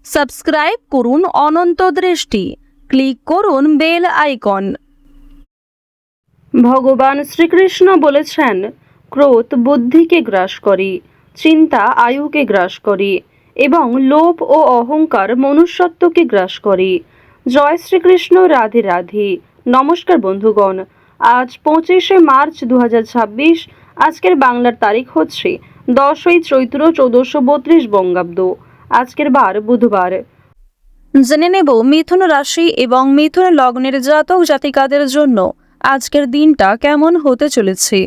Subscribe করুন অনন্ত দৃষ্টি, click করুন বেল আইকন। ভগবান শ্রীকৃষ্ণ বলেছেন, ক্রোধ বুদ্ধিকে গ্রাস করে, চিন্তা আয়ুকে গ্রাস করে এবং লোভ ও অহংকার মনুষ্যত্বকে গ্রাস করে। জয় শ্রীকৃষ্ণ, রাধে রাধে। নমস্কার বন্ধুগণ, আজ 25শে মার্চ 2026। আজকের বাংলার তারিখ হচ্ছে 10ই চৈত্র 1432 বঙ্গাব্দ। আজকের বার বুধবার। জেনে নেব মিথুন রাশি এবং মিথুন লগ্নের জাতক জাতিকাদের জন্য আজকের দিনটা কেমন হতে চলেছে,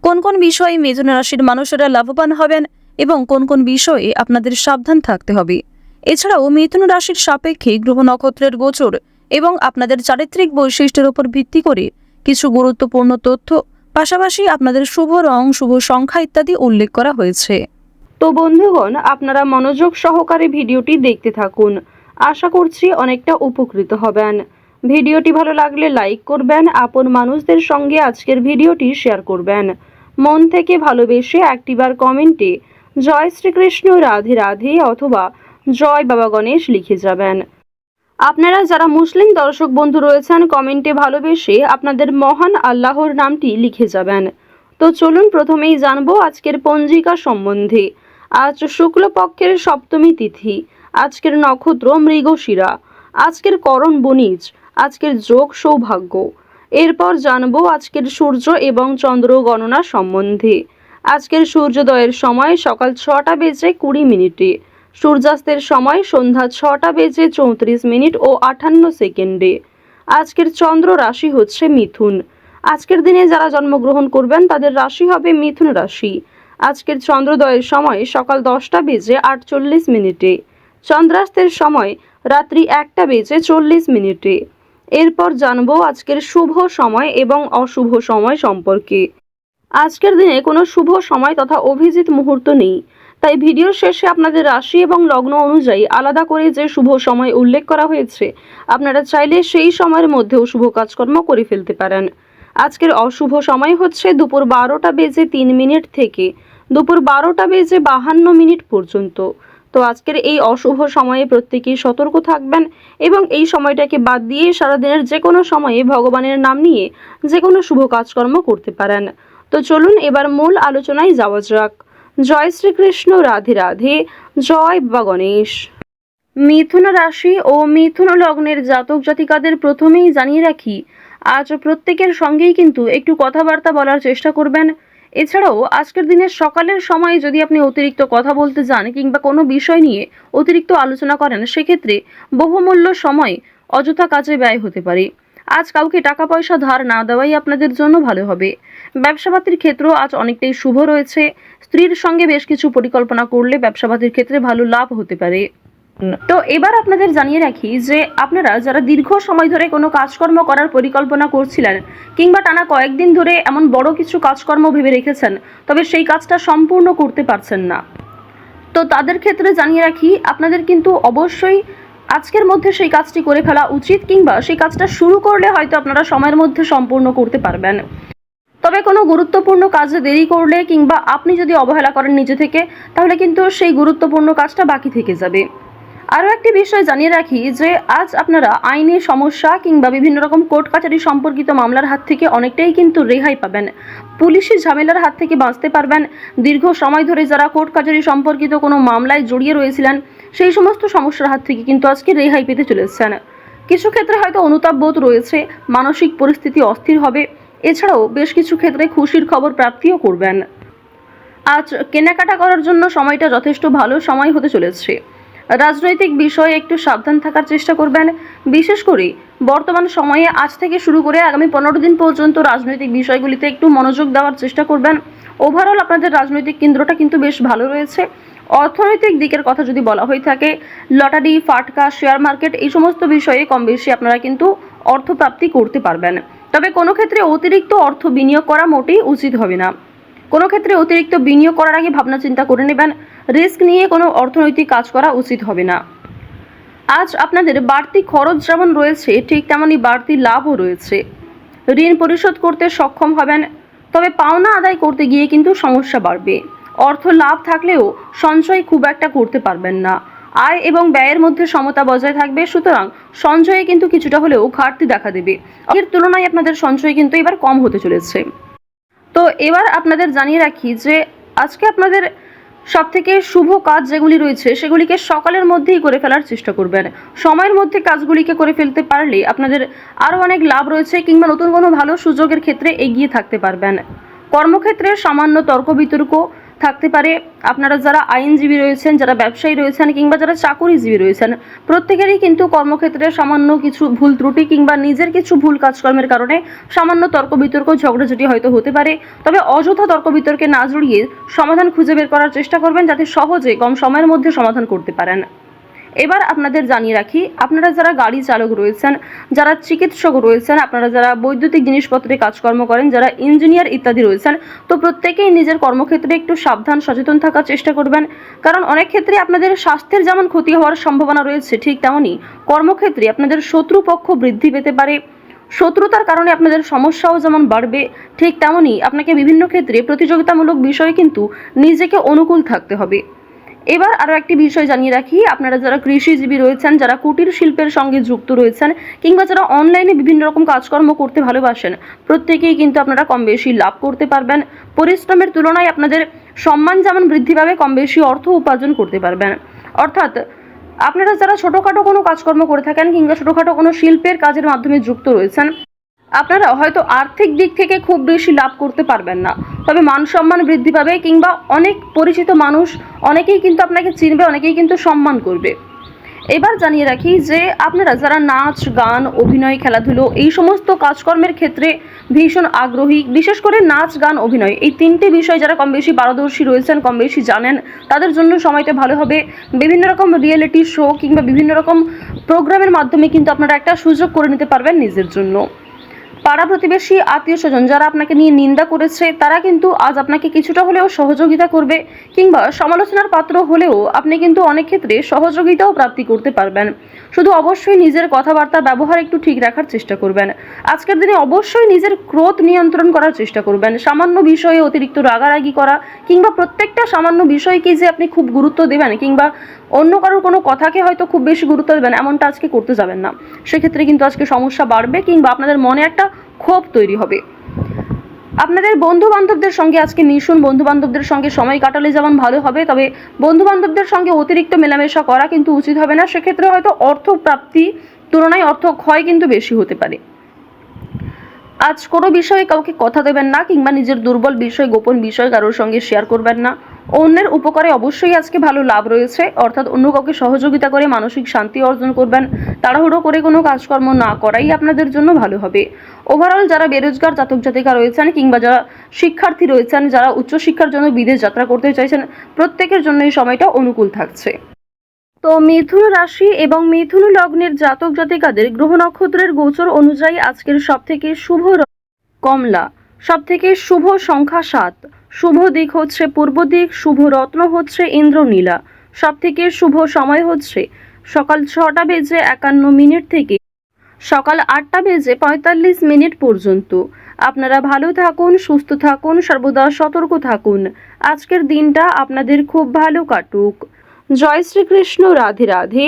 কোন কোন বিষয়ে মিথুন রাশির মানুষেরা লাভবান হবেন এবং কোন কোন বিষয়ে আপনাদের সাবধান থাকতে হবে। এছাড়াও মিথুন রাশির সাপেক্ষে গ্রহ নক্ষত্রের গোচর এবং আপনাদের চারিত্রিক বৈশিষ্ট্যের উপর ভিত্তি করে কিছু গুরুত্বপূর্ণ তথ্য, পাশাপাশি আপনাদের শুভ রং, শুভ সংখ্যা ইত্যাদি উল্লেখ করা হয়েছে। তো বন্ধুগণ, আপনারা মনোযোগ সহকারে ভিডিওটি দেখতে থাকুন। আশা করছি অনেকটা উপকৃত হবেন। ভিডিওটি ভালো লাগলে লাইক করবেন, আপন মানুষদের সঙ্গে আজকের ভিডিওটি শেয়ার করবেন। মন থেকে ভালোবেসে একটিবার কমেন্টে জয় শ্রীকৃষ্ণ, রাধে রাধে অথবা জয় বাবা গণেশ লিখে যাবেন। আপনারা যারা মুসলিম দর্শক বন্ধু রয়েছেন, কমেন্টে ভালোবেসে আপনাদের মহান আল্লাহর নামটি লিখে যাবেন। তো চলুন প্রথমেই জানবো আজকের পঞ্জিকা সম্বন্ধে। আজ শুক্লপক্ষের সপ্তমী তিথি, আজকের নক্ষত্র মৃগশিরা, আজকের করণ বণিজ, আজকের যোগ সৌভাগ্য। এরপর জানবো আজকের সূর্য এবং চন্দ্র গণনা সম্বন্ধে। আজকের সূর্যোদয়ের সময় সকাল 6টা বেজে 20 মিনিটে, সূর্যাস্তের সময় সন্ধ্যা 6টা বেজে 34 মিনিট ও 58 সেকেন্ডে। আজকের চন্দ্র রাশি হচ্ছে মিথুন। আজকের দিনে যারা জন্মগ্রহণ করবেন তাদের রাশি হবে মিথুন রাশি। আজকের চন্দ্রোদয়ের সময় সকাল 10টা বেজে 48 মিনিটে, চন্দ্রাস্তের সময় রাত্রি 1টা বেজে 40 মিনিটে। এরপর জানবো আজকের শুভ সময় এবং অশুভ সময় সম্পর্কে। আজকের দিনে কোনো শুভ সময় তথা অভিজিৎ মুহূর্ত নেই, তাই ভিডিওর শেষে আপনাদের রাশি এবং লগ্ন অনুযায়ী আলাদা করে যে শুভ সময় উল্লেখ করা হয়েছে, আপনারা চাইলে সেই সময়ের মধ্যেও শুভ কাজকর্ম করে ফেলতে পারেন। আজকের অশুভ সময় হচ্ছে দুপুর 12টা বেজে 3 মিনিট থেকে দুপুর 12টা বেজে 52 মিনিট পর্যন্ত। তো আজকের এই অশুভ সময়ে প্রত্যেকেই সতর্ক থাকবেন এবং এই সময়টাকে বাদ দিয়ে সারাদিনের যে কোনো সময়ে ভগবানের নাম নিয়ে যে কোনো শুভ কাজকর্ম করতে পারেন। তো চলুন এবার মূল আলোচনায় যাওয়া যাক। জয় শ্রীকৃষ্ণ, রাধে রাধে, জয় বাবা গণেশ। মিথুন রাশি ও মিথুন লগ্নের জাতক জাতিকাদের প্রথমেই জানিয়ে রাখি, আজ প্রত্যেকের সঙ্গেই কিন্তু একটু কথাবার্তা বলার চেষ্টা করবেন। এছাড়াও আজকের দিনের সকালের সময় যদি আপনি অতিরিক্ত কথা বলতে যান কিংবা কোনো বিষয় নিয়ে অতিরিক্ত আলোচনা করেন, সেক্ষেত্রে বহুমূল্য সময় অযথা কাজে ব্যয় হতে পারে। আজ কাউকে টাকা পয়সা ধার না দেওয়াই আপনাদের জন্য ভালো হবে। ব্যবসাপাতির ক্ষেত্র আজ অনেকটাই শুভ রয়েছে। স্ত্রীর সঙ্গে বেশ কিছু পরিকল্পনা করলে ব্যবসাপাতির ক্ষেত্রে ভালো লাভ হতে পারে। তো এবার আপনাদের জানিয়ে রাখি যে আপনারা যারা দীর্ঘ সময় ধরে কোনো কাজকর্ম করার পরিকল্পনা করছিলেন কিংবা টানা কয়েকদিন ধরে এমন বড় কিছু কাজকর্ম ভেবে রেখেছেন, তবে সেই কাজটা সম্পূর্ণ করতে পারছেন না, তো তাদের ক্ষেত্রে জানিয়ে রাখি আপনাদের কিন্তু অবশ্যই আজকের মধ্যে সেই কাজটি করে ফেলা উচিত, কিংবা সেই কাজটা শুরু করলে হয়তো আপনারা সময়ের মধ্যে সম্পূর্ণ করতে পারবেন। তবে কোনো গুরুত্বপূর্ণ কাজে দেরি করলে কিংবা আপনি যদি অবহেলা করেন নিজে থেকে, তাহলে কিন্তু সেই গুরুত্বপূর্ণ কাজটা বাকি থেকে যাবে। আরও একটি বিষয় জানিয়ে রাখি যে আজ আপনারা আইনি সমস্যা কিংবা বিভিন্ন রকম কোর্ট কাছারি সম্পর্কিত মামলার হাত থেকে অনেকটাই কিন্তু রেহাই পাবেন। পুলিশি ঝামেলার হাত থেকে বাঁচতে পারবেন। দীর্ঘ সময় ধরে যারা কোর্ট কাছারি সম্পর্কিত কোনো মামলায় জড়িয়ে রয়েছিলেন, সেই সমস্ত সমস্যার হাত থেকে কিন্তু আজকে রেহাই পেতে চলেছেন। কিছু ক্ষেত্রে হয়তো অনুতাপ বোধ রয়েছে, মানসিক পরিস্থিতি অস্থির হবে। এছাড়াও বেশ কিছু ক্ষেত্রে খুশির খবর প্রাপ্তিও করবেন। আজ কেনাকাটা করার জন্য সময়টা যথেষ্ট ভালো সময় হতে চলেছে। রাজনৈতিক বিষয়ে একটু সাবধান থাকার চেষ্টা করবেন। বিশেষ করে বর্তমান সময়ে আজ থেকে শুরু করে আগামী 15 দিন পর্যন্ত রাজনৈতিক বিষয়গুলিতে একটু মনোযোগ দেওয়ার চেষ্টা করবেন। ওভারঅল আপনাদের রাজনৈতিক কেন্দ্রটা কিন্তু বেশ ভালো রয়েছে। অর্থনৈতিক দিকের কথা যদি বলা হয়ে থাকে, লটারি, ফাটকা, শেয়ার মার্কেট, এই সমস্ত বিষয়ে কম বেশি আপনারা কিন্তু অর্থপ্রাপ্তি করতে পারবেন। তবে কোনো ক্ষেত্রে অতিরিক্ত অর্থ বিনিয়োগ করা মোটেই উচিত হবে না। কোনো ক্ষেত্রে অতিরিক্ত বিনিয়োগ করার আগে ভাবনা চিন্তা করে নেবেন। রিস্ক নিয়ে কোনো অর্থনৈতিক কাজ করা উচিত হবে না। আজ আপনাদের বাড়তি খরচ যেমন রয়েছে, ঠিক তেমনই বাড়তি লাভও রয়েছে। ঋণ পরিশোধ করতে সক্ষম হবেন, তবে পাওনা আদায় করতে গিয়ে কিন্তু সমস্যা বাড়বে। অর্থ লাভ থাকলেও সঞ্চয় খুব একটা করতে পারবেন না। আয় এবং ব্যয়ের মধ্যে সমতা বজায় থাকবে, সুতরাং সঞ্চয়ে কিন্তু কিছুটা হলেও ঘাটতি দেখা দেবে। এর তুলনায় আপনাদের সঞ্চয় কিন্তু এবার কম হতে চলেছে। তো এবার আপনাদের জানিয়ে রাখি যে আজকে আপনাদের সবথেকে শুভ কাজ যেগুলি রয়েছে সেগুলিকে সকালের মধ্যেই করে ফেলার চেষ্টা করবেন। সময়ের মধ্যে কাজগুলিকে করে ফেলতে পারলে আপনাদের আরও অনেক লাভ রয়েছে, কিংবা নতুন কোনো ভালো সুযোগের ক্ষেত্রে এগিয়ে থাকতে পারবেন। কর্মক্ষেত্রে সামান্য তর্ক বিতর্ক থাকতে পারে। আপনারা যারা আইনজীবী রয়েছেন, যারা ব্যবসায়ী রয়েছেন, কিংবা যারা চাকুরিজীবী রয়েছেন, প্রত্যেকেরই কিন্তু কর্মক্ষেত্রে সামান্য কিছু ভুল ত্রুটি কিংবা নিজের কিছু ভুল কাজকর্মের কারণে সামান্য তর্ক বিতর্ক ঝগড়াঝাটি হয়তো হতে পারে। তবে অযথা তর্ক বিতর্কে না জড়িয়ে সমাধান খুঁজে বের করার চেষ্টা করবেন, যাতে সহজে কম সময়ের মধ্যে সমাধান করতে পারেন। এবার আপনাদের জানিয়ে রাখি, আপনারা যারা গাড়ি চালক রয়েছেন, যারা চিকিৎসক রয়েছেন, আপনারা যারা বৈদ্যুতিক জিনিসপত্রে কাজকর্ম করেন, যারা ইঞ্জিনিয়ার ইত্যাদি রয়েছেন, তো প্রত্যেকেই নিজের কর্মক্ষেত্রে একটু সাবধান সচেতন থাকার চেষ্টা করবেন। কারণ অনেক ক্ষেত্রে আপনাদের স্বাস্থ্যের যেমন ক্ষতি হওয়ার সম্ভাবনা রয়েছে, ঠিক তেমনই কর্মক্ষেত্রে আপনাদের শত্রুপক্ষ বৃদ্ধি পেতে পারে। শত্রুতার কারণে আপনাদের সমস্যাও যেমন বাড়বে, ঠিক তেমনই আপনাকে বিভিন্ন ক্ষেত্রে প্রতিযোগিতামূলক বিষয়ে কিন্তু নিজেকে অনুকূল থাকতে হবে। এবার আরও একটি বিষয় জানিয়ে রাখি, আপনারা যারা কৃষিজীবী রয়েছেন, যারা কুটির শিল্পের সঙ্গে যুক্ত রয়েছেন, কিংবা যারা অনলাইনে বিভিন্ন রকম কাজকর্ম করতে ভালোবাসেন, প্রত্যেকেই কিন্তু আপনারা কম বেশি লাভ করতে পারবেন। পরিশ্রমের তুলনায় আপনাদের সম্মান যেমন বৃদ্ধি পাবে, কম বেশি অর্থ উপার্জন করতে পারবেন। অর্থাৎ আপনারা যারা ছোটোখাটো কোনো কাজকর্ম করে থাকেন, কিংবা ছোটোখাটো কোনো শিল্পের কাজের মাধ্যমে যুক্ত রয়েছেন, আপনারা হয়তো আর্থিক দিক থেকে খুব বেশি লাভ করতে পারবেন না, তবে মান সম্মান বৃদ্ধি পাবে, কিংবা অনেক পরিচিত মানুষ অনেকেই কিন্তু আপনাকে চিনবে, অনেকেই কিন্তু সম্মান করবে। এবার জানিয়ে রাখি যে আপনারা যারা নাচ গান অভিনয় খেলাধুলো এই সমস্ত কাজকর্মের ক্ষেত্রে ভীষণ আগ্রহী, বিশেষ করে নাচ গান অভিনয় এই তিনটি বিষয় যারা কম বেশি পারদর্শী রয়েছেন, কম বেশি জানেন, তাদের জন্য সময়টা ভালো হবে। বিভিন্ন রকম রিয়েলিটি শো কিংবা বিভিন্ন রকম প্রোগ্রামের মাধ্যমে কিন্তু আপনারা একটা সুযোগ করে নিতে পারবেন নিজের জন্য। পাড়া প্রতিবেশী আত্মীয় স্বজন যারা আপনাকে নিয়ে নিন্দা করেছে, তারা কিন্তু আজ আপনাকে কিছুটা হলেও সহযোগিতা করবে, কিংবা সমালোচনার পাত্র হলেও আপনি কিন্তু অনেক ক্ষেত্রে সহযোগিতাও প্রাপ্তি করতে পারবেন। শুধু অবশ্যই নিজের কথাবার্তা ব্যবহার একটু ঠিক রাখার চেষ্টা করবেন। আজকের দিনে অবশ্যই নিজের ক্রোধ নিয়ন্ত্রণ করার চেষ্টা করবেন। সামান্য বিষয়ে অতিরিক্ত রাগারাগি করা, কিংবা প্রত্যেকটা সামান্য বিষয়কে যে আপনি খুব গুরুত্ব দেবেন, কিংবা অন্য কারোর কোনো কথাকে হয়তো খুব বেশি গুরুত্ব দেবেন, এমনটা আজকে করতে যাবেন না। সেক্ষেত্রে কিন্তু আজকে সমস্যা বাড়বে, কিংবা আপনাদের মনে একটা ক্ষোভ তৈরি হবে। আপনাদের বন্ধু বান্ধবদের সঙ্গে আজকে মিশুন, বন্ধু বান্ধবদের সঙ্গে সময় কাটালে যেমন ভালো হবে, তবে বন্ধু বান্ধবদের সঙ্গে অতিরিক্ত মেলামেশা করা কিন্তু উচিত হবে না। সেক্ষেত্রে হয়তো অর্থ প্রাপ্তি তুলনায় অর্থ ক্ষয় কিন্তু বেশি হতে পারে। আজ কোনো বিষয়ে কাউকে কথা দেবেন না, কিংবা নিজের দুর্বল বিষয় গোপন বিষয় কারোর সঙ্গে শেয়ার করবেন না। অন্যের উপকারে অবশ্যই আজকে ভালো লাভ রয়েছে, অর্থাৎ অন্য কাউকে সহযোগিতা করে মানসিক শান্তি অর্জন করবেন। তাড়াহুড়ো করে কোনো কাজকর্ম না করাই আপনাদের জন্য ভালো হবে। ওভারঅল যারা বেরোজগার জাতক জাতিকা রয়েছেন, কিংবা যারা শিক্ষার্থী রয়েছেন, যারা উচ্চশিক্ষার জন্য বিদেশ যাত্রা করতে চাইছেন, প্রত্যেকের জন্য এই সময়টা অনুকূল থাকছে। তো মিথুন রাশি এবং মিথুন লগ্নের জাতক জাতিকাদের গ্রহ নক্ষত্রের গোচর অনুযায়ী আজকের সবথেকে শুভ রং কমলা, সবথেকে শুভ সংখ্যা 7, শুভ দিক হচ্ছে পূর্ব দিক, শুভ রত্ন হচ্ছে ইন্দ্রনীলা, সবথেকে শুভ সময় হচ্ছে সকাল 6:51 থেকে সকাল 8:45 পর্যন্ত। আপনারা ভালো থাকুন, সুস্থ থাকুন, সর্বদা সতর্ক থাকুন। আজকের দিনটা আপনাদের খুব ভালো কাটুক। জয় শ্রীকৃষ্ণ, রাধে রাধে।